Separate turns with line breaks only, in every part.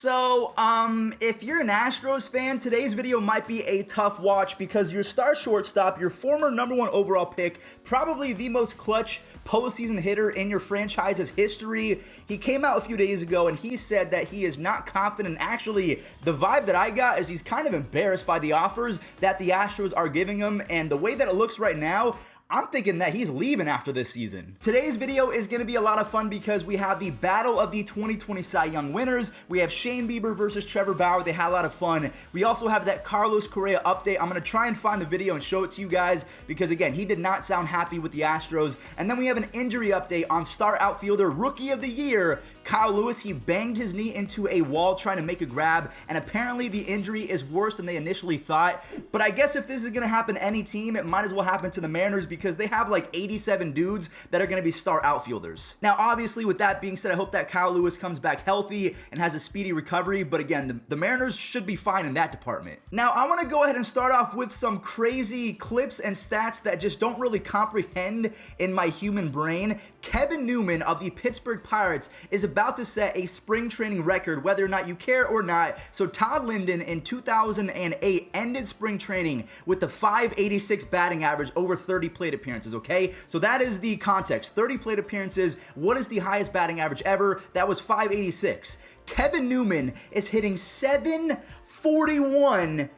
If you're an Astros fan, today's video might be a tough watch because your star shortstop, your former #1 overall pick, probably the most clutch postseason hitter in your franchise's history, he came out a few days ago and he said that he is not confident. Actually, the vibe that I got is he's kind of embarrassed by the offers that the Astros are giving him, and the way that it looks right now, I'm thinking that he's leaving after this season. Today's video is going to be a lot of fun because we have the battle of the 2020 Cy Young winners. We have Shane Bieber versus Trevor Bauer. They had a lot of fun. We also have that Carlos Correa update. I'm going to try and find the video and show it to you guys because, again, he did not sound happy with the Astros. And then we have an injury update on star outfielder Rookie of the Year, Kyle Lewis. He banged his knee into a wall trying to make a grab, and apparently the injury is worse than they initially thought. But I guess if this is going to happen to any team, it might as well happen to the Mariners because they have like 87 dudes that are going to be star outfielders. Now, obviously, with that being said, I hope that Kyle Lewis comes back healthy and has a speedy recovery, but again, the Mariners should be fine in that department. Now, I want to go ahead and start off with some crazy clips and stats that just don't really comprehend in my human brain. Kevin Newman of the Pittsburgh Pirates is about to set a spring training record, whether or not you care or not. So Todd Linden in 2008 ended spring training with the .586 batting average over 30 plate appearances, okay? So that is the context. 30 plate appearances. What is the highest batting average ever? That was .586. Kevin Newman is hitting .741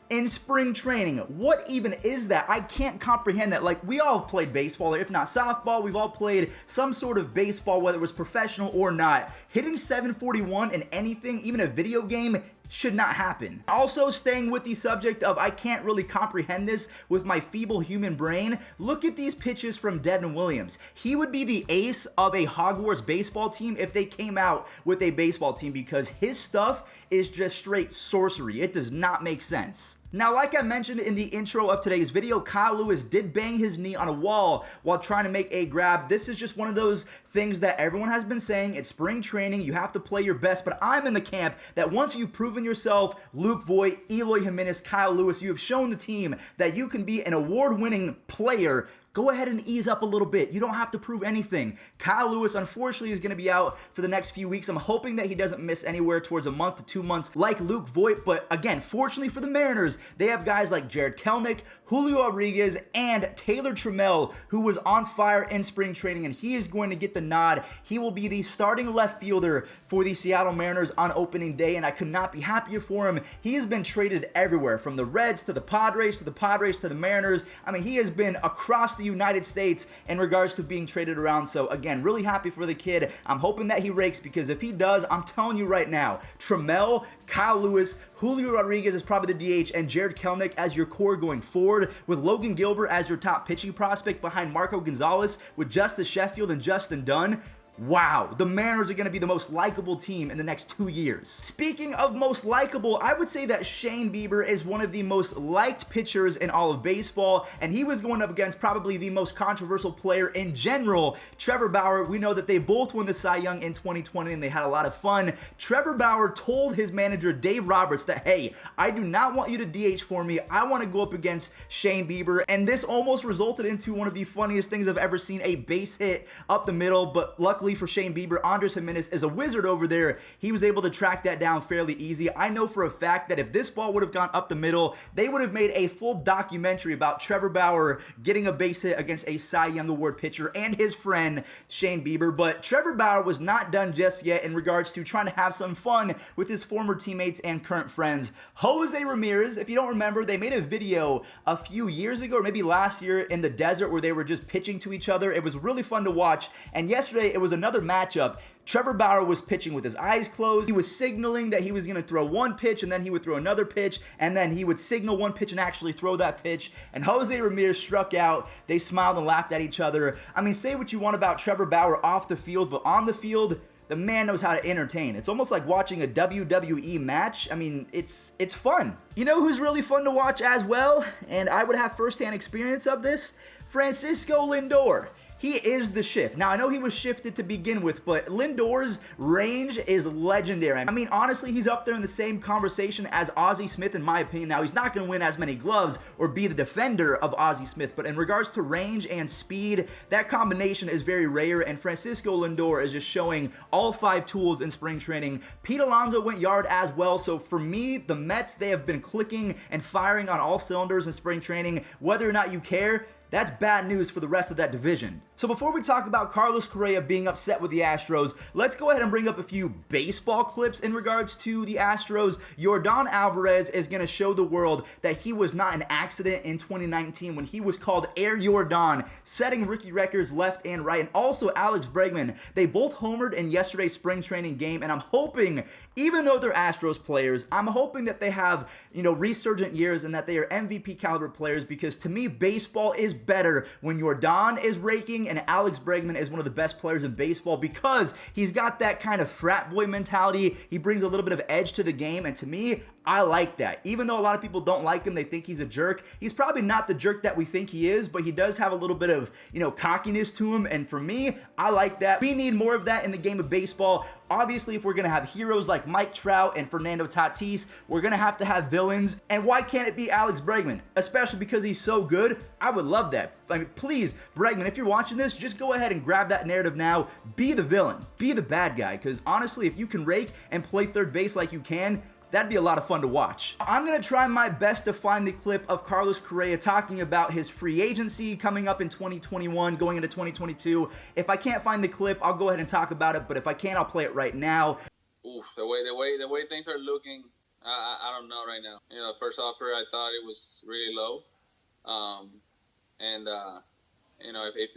in spring training. What even is that? I can't comprehend that. Like, we all have played baseball, or if not softball, we've all played some sort of baseball, whether it was professional or not. Hitting .741 in anything, even a video game, should not happen. Also, staying with the subject of I can't really comprehend this with my feeble human brain, look at these pitches from Devin Williams. He would be the ace of a Hogwarts baseball team if they came out with a baseball team because his stuff is just straight sorcery. It does not make sense. Now, like I mentioned in the intro of today's video, Kyle Lewis did bang his knee on a wall while trying to make a grab. This is just one of those things that everyone has been saying. It's spring training. You have to play your best, but I'm in the camp that once you've proven yourself, Luke Voit, Eloy Jimenez, Kyle Lewis, you have shown the team that you can be an award-winning player. Go ahead and ease up a little bit. You don't have to prove anything. Kyle Lewis, unfortunately, is going to be out for the next few weeks. I'm hoping that he doesn't miss anywhere towards a month to 2 months like Luke Voit. But again, fortunately for the Mariners, they have guys like Jarred Kelenic, Julio Rodriguez, and Taylor Trammell, who was on fire in spring training, and he is going to get the nod. He will be the starting left fielder for the Seattle Mariners on opening day, and I could not be happier for him. He has been traded everywhere, from the Reds to the Padres to the Padres to the Mariners. I mean, he has been across the United States in regards to being traded around. So again, really happy for the kid. I'm hoping that he rakes, because if he does, I'm telling you right now, Trammell, Kyle Lewis, Julio Rodriguez is probably the DH, and Jarred Kelenic as your core going forward, with Logan Gilbert as your top pitching prospect behind Marco Gonzalez, with Justice Sheffield and Justin Dunn. Wow, the Mariners are going to be the most likable team in the next 2 years. Speaking of most likable, I would say that Shane Bieber is one of the most liked pitchers in all of baseball, and he was going up against probably the most controversial player in general, Trevor Bauer. We know that they both won the Cy Young in 2020, and they had a lot of fun. Trevor Bauer told his manager, Dave Roberts, that, hey, I do not want you to DH for me. I want to go up against Shane Bieber, and this almost resulted into one of the funniest things I've ever seen, a base hit up the middle, but luckily for Shane Bieber, Andres Jimenez is a wizard over there. He was able to track that down fairly easy. I know for a fact that if this ball would have gone up the middle, they would have made a full documentary about Trevor Bauer getting a base hit against a Cy Young Award pitcher and his friend Shane Bieber. But Trevor Bauer was not done just yet in regards to trying to have some fun with his former teammates and current friends. Jose Ramirez, if you don't remember, they made a video a few years ago, or maybe last year, in the desert where they were just pitching to each other. It was really fun to watch. And yesterday, it was another matchup. Trevor Bauer was pitching with his eyes closed. He was signaling that he was going to throw one pitch, and then he would throw another pitch, and then he would signal one pitch and actually throw that pitch. And Jose Ramirez struck out. They smiled and laughed at each other. I mean, say what you want about Trevor Bauer off the field, but on the field, the man knows how to entertain. It's almost like watching a WWE match. I mean, it's fun. You know who's really fun to watch as well? And I would have firsthand experience of this? Francisco Lindor. he is the shift. Now, I know he was shifted to begin with, but Lindor's range is legendary. I mean, honestly, he's up there in the same conversation as Ozzie Smith, in my opinion. Now, he's not going to win as many gloves or be the defender of Ozzie Smith, but in regards to range and speed, that combination is very rare, and Francisco Lindor is just showing all 5 tools in spring training. Pete Alonso went yard as well, so for me, the Mets, they have been clicking and firing on all cylinders in spring training. Whether or not you care, that's bad news for the rest of that division. So before we talk about Carlos Correa being upset with the Astros, let's go ahead and bring up a few baseball clips in regards to the Astros. Yordan Alvarez is going to show the world that he was not an accident in 2019 when he was called Air Yordan, setting rookie records left and right. And also Alex Bregman, they both homered in yesterday's spring training game, and I'm hoping, even though they're Astros players, I'm hoping that they have, resurgent years and that they are MVP caliber players, because to me, baseball is better when Yordan is raking and Alex Bregman is one of the best players in baseball, because he's got that kind of frat boy mentality. He brings a little bit of edge to the game, and to me, I like that. Even though a lot of people don't like him, they think he's a jerk. He's probably not the jerk that we think he is, but he does have a little bit of, cockiness to him, and for me, I like that. We need more of that in the game of baseball. Obviously, if we're going to have heroes like Mike Trout and Fernando Tatis, we're going to have villains, and why can't it be Alex Bregman? Especially because he's so good. I would love that. I mean, please, Bregman, if you're watching this, just go ahead and grab that narrative now. Be the villain. Be the bad guy, because honestly, if you can rake and play third base like you can, that'd be a lot of fun to watch. I'm going to try my best to find the clip of Carlos Correa talking about his free agency coming up in 2021, going into 2022. If I can't find the clip, I'll go ahead and talk about it, but if I can, I'll play it right now.
Oof, the way things are looking, I don't know right now. First offer, I thought it was really low.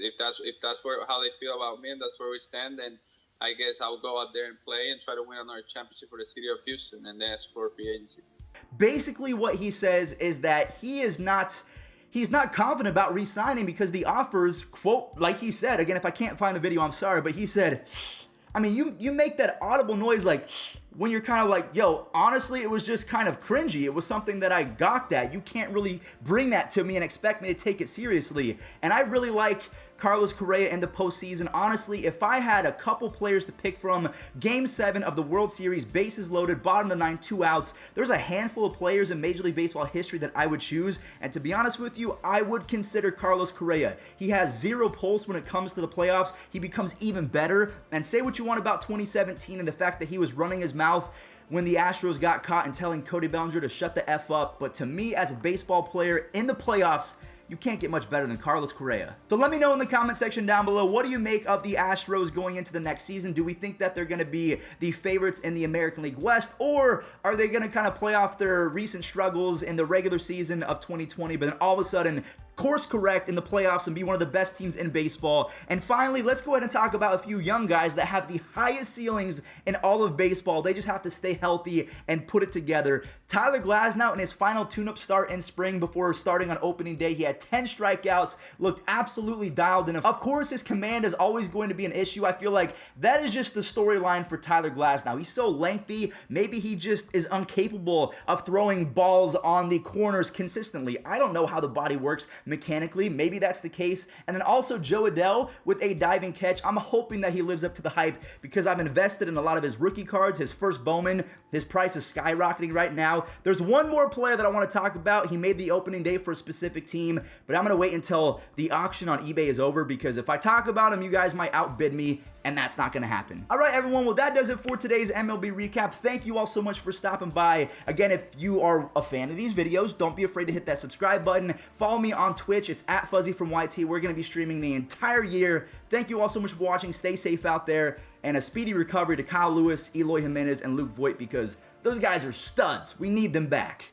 If that's how they feel about me and that's where we stand, then I guess I'll go out there and play and try to win another championship for the city of Houston and then ask for free agency.
Basically, what he says is that he's not confident about re-signing because the offers, quote, like he said, again, if I can't find the video, I'm sorry, but he said, I mean, you make that audible noise like when you're kind of like, yo, honestly, it was just kind of cringy. It was something that I gawked at. You can't really bring that to me and expect me to take it seriously. And I really like Carlos Correa in the postseason. Honestly, if I had a couple players to pick from Game 7 of the World Series, bases loaded, bottom of the 9th, 2 outs, there's a handful of players in Major League Baseball history that I would choose. And to be honest with you, I would consider Carlos Correa. He has zero pulse when it comes to the playoffs. He becomes even better. And say what you want about 2017 and the fact that he was running his mouth when the Astros got caught and telling Cody Bellinger to shut the F up. But to me, as a baseball player in the playoffs, you can't get much better than Carlos Correa. So let me know in the comment section down below, what do you make of the Astros going into the next season? Do we think that they're going to be the favorites in the American League West, or are they going to kind of play off their recent struggles in the regular season of 2020, but then all of a sudden course correct in the playoffs and be one of the best teams in baseball? And finally, let's go ahead and talk about a few young guys that have the highest ceilings in all of baseball. They just have to stay healthy and put it together. Tyler Glasnow in his final tune-up start in spring before starting on opening day, he had 10 strikeouts, looked absolutely dialed in. Of course, his command is always going to be an issue. I feel like that is just the storyline for Tyler Glasnow. He's so lengthy. Maybe he just is incapable of throwing balls on the corners consistently. I don't know how the body works mechanically. Maybe that's the case. And then also Joe Adell with a diving catch. I'm hoping that he lives up to the hype because I've invested in a lot of his rookie cards, his first Bowman. His price is skyrocketing right now. There's one more player that I want to talk about. He made the opening day for a specific team, but I'm going to wait until the auction on eBay is over because if I talk about him, you guys might outbid me, and that's not going to happen. All right, everyone. Well, that does it for today's MLB recap. Thank you all so much for stopping by. Again, if you are a fan of these videos, don't be afraid to hit that subscribe button. Follow me on Twitch. It's at Fuzzy from YT. We're going to be streaming the entire year. Thank you all so much for watching. Stay safe out there, and a speedy recovery to Kyle Lewis, Eloy Jimenez, and Luke Voigt because those guys are studs. We need them back.